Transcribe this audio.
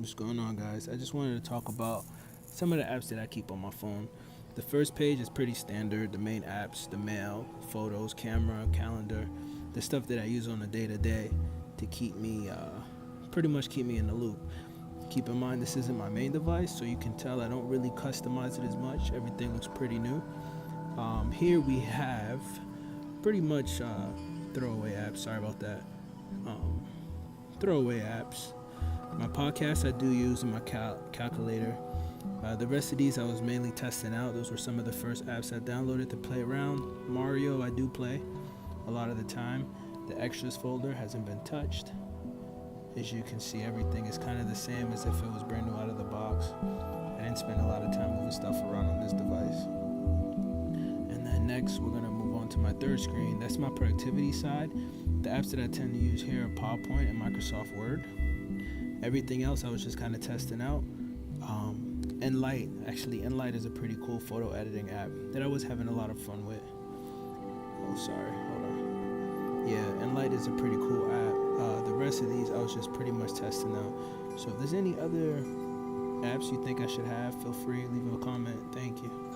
What's going on, guys? I just wanted to talk about some of the apps that I keep on my phone. The first page is pretty standard, the main apps, the mail, photos, camera, calendar, the stuff that I use on a day to day to keep me, pretty much keep me in the loop. Keep in mind, this isn't my main device, so you can tell I don't really customize it as much. Everything looks pretty new. Here we have pretty much throwaway apps. Sorry about that. Um, Throwaway apps. My podcast I do use in my calculator. The rest of these I was mainly testing out. Those were some of the first apps I downloaded to play around. Mario I do play a lot of the time. The extras folder hasn't been touched. As you can see, everything is kind of the same as if it was brand new out of the box. I didn't spend a lot of time moving stuff around on this device. And then next we're going to move on to my third screen. That's my productivity side. The apps that I tend to use here are PowerPoint and Microsoft Word. Everything else I was just kind of testing out. Enlight is a pretty cool photo editing app that I was having a lot of fun with. Oh, sorry, hold on. Yeah, Enlight is a pretty cool app. The rest of these I was just pretty much testing out. So if there's any other apps you think I should have, feel free, leave a comment. Thank you.